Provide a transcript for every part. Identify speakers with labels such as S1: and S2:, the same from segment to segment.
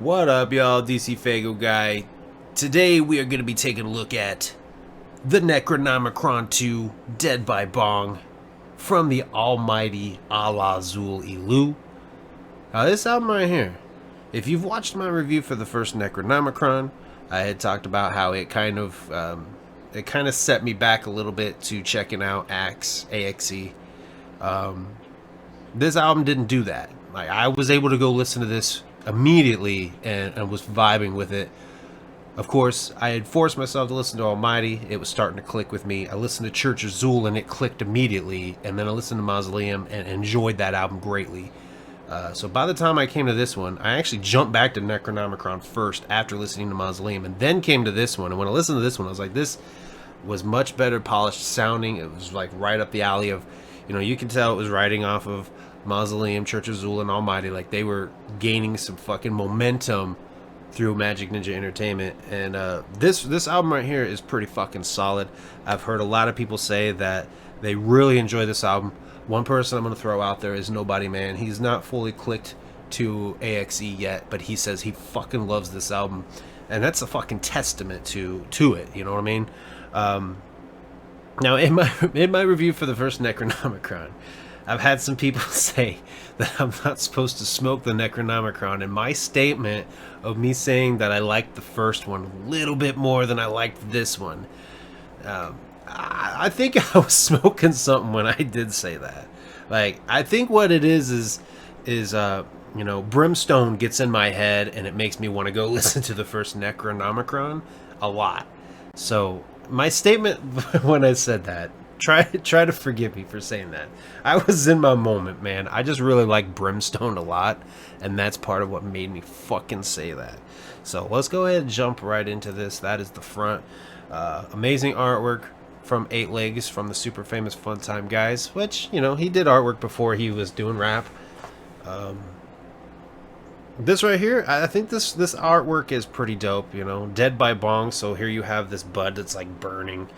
S1: What up, y'all? DCFAYGOGUY. Today we are going to be taking a look at the Necronomichron 2 Dead by Bong from the almighty Alla Xul Elu. Now this album right here, if you've watched my review for the first Necronomichron, I had talked about how it kind of set me back a little bit to checking out A.X.E. This album didn't do that. Like, I was able to go listen to this immediately and was vibing with it. Of course, I had forced myself to listen to Almighty. It was starting to click with me. I listened to Church of Xul and it clicked immediately, and then I listened to Mausoleum and enjoyed that album greatly. So by the time I came to this one, I actually jumped back to Necronomichron first after listening to Mausoleum, and then came to this one. And when I listened to this one, I was like, this was much better polished sounding. It was like right up the alley of, you know, you can tell it was writing off of Mausoleum, Church of Xul, and Almighty. Like, they were gaining some fucking momentum through Magic Ninja Entertainment. And this album right here is pretty fucking solid. I've heard a lot of people say that they really enjoy this album. One person I'm going to throw out there is Nobody Man. He's not fully clicked to A.X.E yet, but he says he fucking loves this album. And that's a fucking testament to it, you know what I mean? Now, in my review for the first Necronomichron, I've had some people say that I'm not supposed to smoke the Necronomichron, and my statement of me saying that I liked the first one a little bit more than I liked this one, I think I was smoking something when I did say that. Like, I think what it is you know, Brimstone gets in my head and it makes me want to go listen to the first Necronomichron a lot. So my statement when I said that, try to forgive me for saying that. I was in my moment, man. I just really like Brimstone a lot, and that's part of what made me fucking say that. So let's go ahead and jump right into this. That is the front. Amazing artwork from 8 Legs from the super famous Funtime guys, which, you know, he did artwork before he was doing rap. This right here, I think this artwork is pretty dope, you know. Dead by Bong, so here you have this bud that's like burning.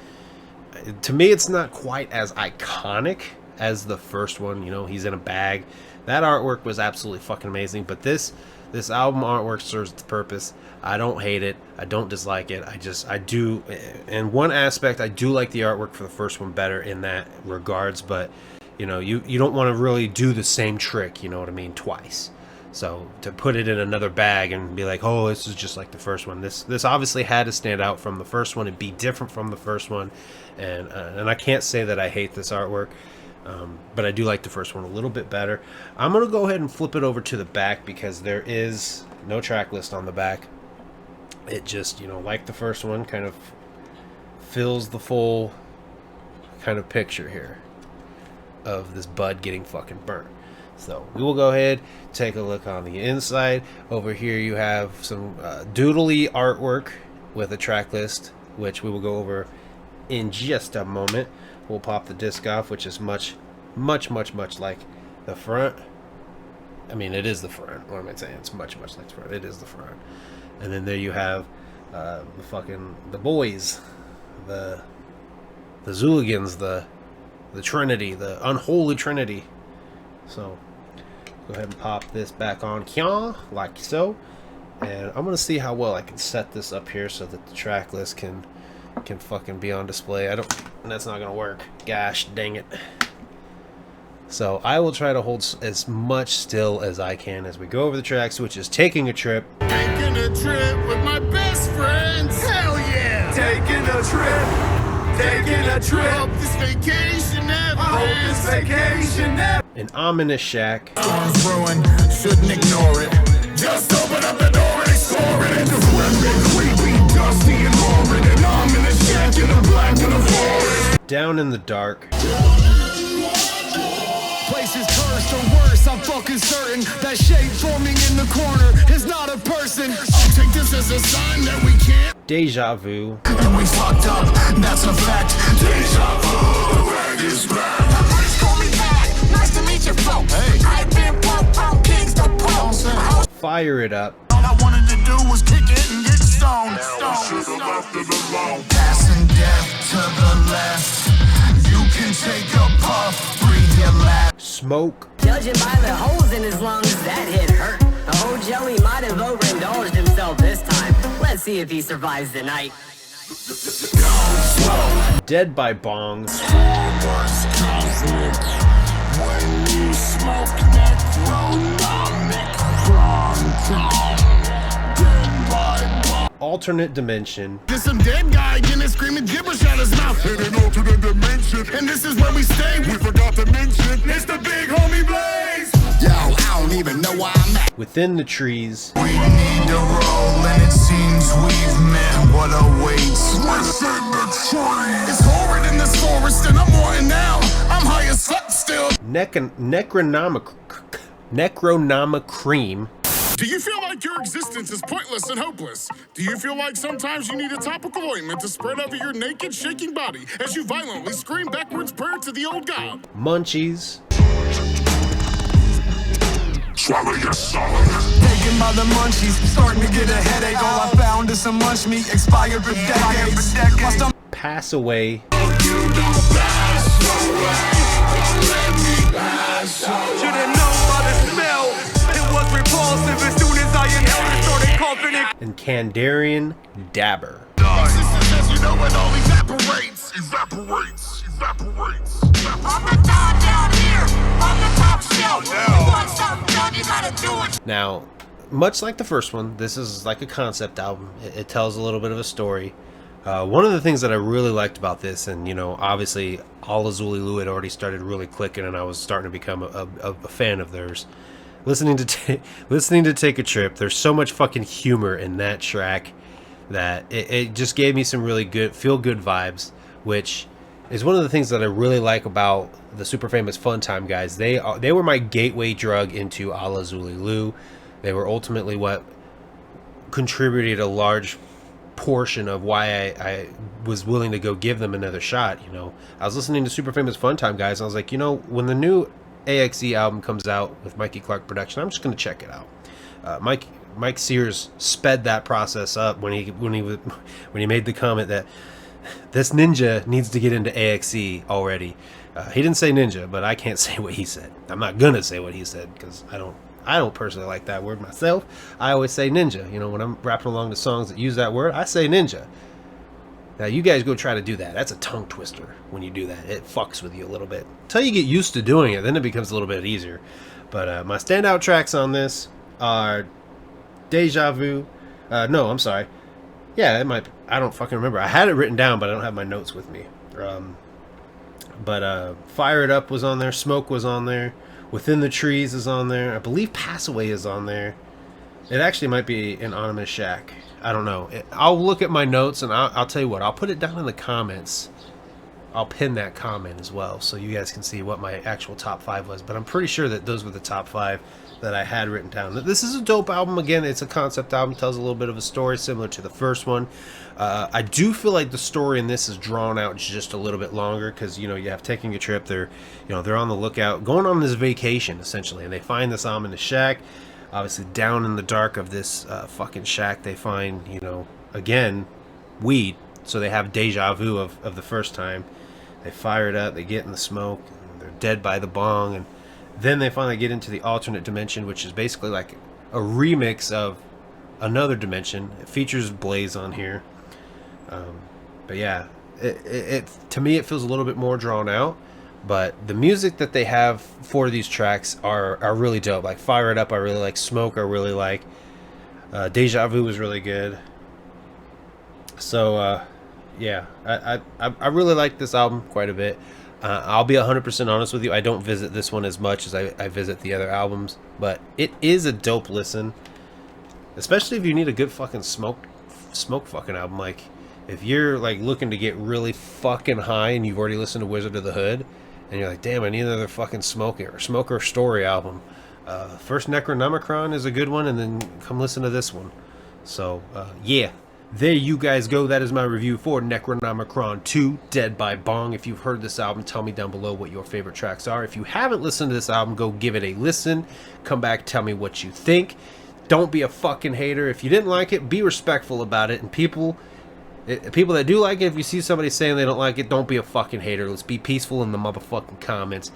S1: To me, it's not quite as iconic as the first one, you know. He's in a bag. That artwork was absolutely fucking amazing, but this album artwork serves its purpose. I don't hate it. I don't dislike it. I do, in one aspect, I do like the artwork for the first one better in that regards, but, you know, you don't want to really do the same trick, you know what I mean, twice. So to put it in another bag and be like, oh, this is just like the first one. This obviously had to stand out from the first one and be different from the first one. And I can't say that I hate this artwork, but I do like the first one a little bit better. I'm going to go ahead and flip it over to the back because there is no track list on the back. It just, you know, like the first one, kind of fills the full kind of picture here of this bud getting fucking burnt. So we will go ahead, take a look on the inside. Over here you have some doodly artwork with a track list, which we will go over in just a moment. We'll pop the disc off, which is much like the front. I mean, it is the front. What am I saying? It's much like the front. It is the front. And then there you have the boys, the Zuligans, the Trinity, the unholy Trinity. So go ahead and pop this back on, like so, and I'm gonna see how well I can set this up here so that the track list can fucking be on display. That's not gonna work. Gosh dang it. So I will try to hold as much still as I can as we go over the tracks, which is Taking a Trip.
S2: Taking a trip with my best friends. Hell yeah! Taking a trip. Taking a trip. Hope this vacation never ends. Hope this vacation never.
S1: An Ominous Shack.
S2: Storm's ruined, shouldn't ignore it. Just open up the door and explore it. Decrepit, creepy, dusty and roaring. An ominous shack in the black of the forest.
S1: Down in the Dark.
S3: Place is cursed or worse, I'm fucking certain that shape forming in the corner is not a person.
S2: I'll take this as a sign that we can't.
S1: Deja Vu.
S2: And we fucked up, that's a fact. Deja vu, the rag is back.
S4: Please call me back. Nice to meet you, folks.
S2: Hey.
S4: I've been broke from kings to popes.
S1: Fire It Up.
S2: All I wanted to do was kick it and get stoned. Passing death to the left. You can take a puff, breathe your last.
S1: Smoke.
S5: Judging by the holes in his lungs, that hit hurt. Oh, Joey might have overindulged himself this time. Let's see if he survives the night.
S1: Dead by Bongs.
S2: When you smoke
S1: Alternate dimension.
S2: There's some dead guy getting screaming gibberish out his mouth in an alternate dimension. And this is where we stay. We forgot to mention it's the big homie Blaze. Yo, I don't even know why I'm at.
S1: Within the trees.
S2: We need to roll, and it seems we've met what awaits within the tree. It's horrid in this forest, and I'm wanting now. I'm high as fuck still.
S1: Necronomichron.
S2: Do you feel like your existence is pointless and hopeless? Do you feel like sometimes you need a topical ointment to spread over your naked, shaking body as you violently scream backwards prayer to the old god?
S1: Munchies.
S2: Swallow your soul.
S3: Taken by the munchies, starting to get a headache. All I found is some munch meat, expired for decades. My stomach
S1: Pass away.
S2: You don't pass away. Don't let me pass away.
S3: should've known by the smell. It was repulsive as soon as I inhaled it, started coughing it.
S1: And Kandarian Dabber.
S2: Existence, as you know, it all evaporates. Evaporates. Evaporates.
S4: On the top down here, on the top shelf. You want something done, you gotta do it.
S1: Now, much like the first one, this is like a concept album. It tells a little bit of a story. One of the things that I really liked about this, and you know, obviously, Alla Xul Elu had already started really clicking, and I was starting to become a fan of theirs. Listening to Take a Trip, there's so much fucking humor in that track that it just gave me some really good feel-good vibes, which is one of the things that I really like about the super famous Fun Time guys. They were my gateway drug into Alla Xul Elu. They were ultimately what contributed a large portion of why I was willing to go give them another shot. You know, I was listening to super famous Fun Time guys, and I was like, you know, when the new A.X.E album comes out with Mikey Clark production, I'm just gonna check it out. Mike Sears sped that process up when he made the comment that this ninja needs to get into A.X.E already. He didn't say ninja, but I can't say what he said. I'm not gonna say what he said because I don't personally like that word myself. I always say ninja. You know, when I'm rapping along to songs that use that word, I say ninja. Now you guys go try to do that. That's a tongue twister when you do that. It fucks with you a little bit. Until you get used to doing it, then it becomes a little bit easier. But my standout tracks on this are Deja Vu. No, I'm sorry. Yeah, it might. I don't fucking remember. I had it written down, but I don't have my notes with me. But Fire It Up was on there. Smoke was on there. Within the Trees is on there. I believe Pass Away is on there. It actually might be Anonymous Shack. I don't know. I'll look at my notes and I'll tell you what. I'll put it down in the comments. I'll pin that comment as well so you guys can see what my actual top 5 was. But I'm pretty sure that those were the top 5 that I had written down. This is a dope album. Again, it's a concept album. Tells a little bit of a story similar to the first one. I do feel like the story in this is drawn out just a little bit longer because, you know, you have Taking a Trip. They're on the lookout, going on this vacation essentially, and they find this album in the shack. Obviously, down in the dark of this fucking shack, they find, you know, again, weed. So they have deja vu of the first time. They fire it up, they get in the smoke, and they're dead by the bong, and then they finally get into the alternate dimension, which is basically like a remix of another dimension. It features Blaze on here. But yeah, it to me, it feels a little bit more drawn out. But the music that they have for these tracks are really dope. Like Fire It Up, I really like. Smoke, I really like. Deja Vu was really good. So, yeah, I really like this album quite a bit. I'll be 100% honest with you. I don't visit this one as much as I visit the other albums. But it is a dope listen. Especially if you need a good fucking smoke fucking album. Like, if you're like looking to get really fucking high and you've already listened to Wizard of the Hood, and you're like, damn, I need another fucking smoker story album. First Necronomichron is a good one, and then come listen to this one. So, yeah. There you guys go. That is my review for Necronomichron 2, Dead by Bong. If you've heard this album, tell me down below what your favorite tracks are. If you haven't listened to this album, go give it a listen. Come back, tell me what you think. Don't be a fucking hater. If you didn't like it, be respectful about it. And people that do like it, if you see somebody saying they don't like it, don't be a fucking hater. Let's be peaceful in the motherfucking comments.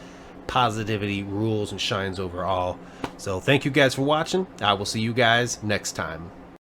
S1: positivity rules and shines over all. So thank you guys for watching. I will see you guys next time.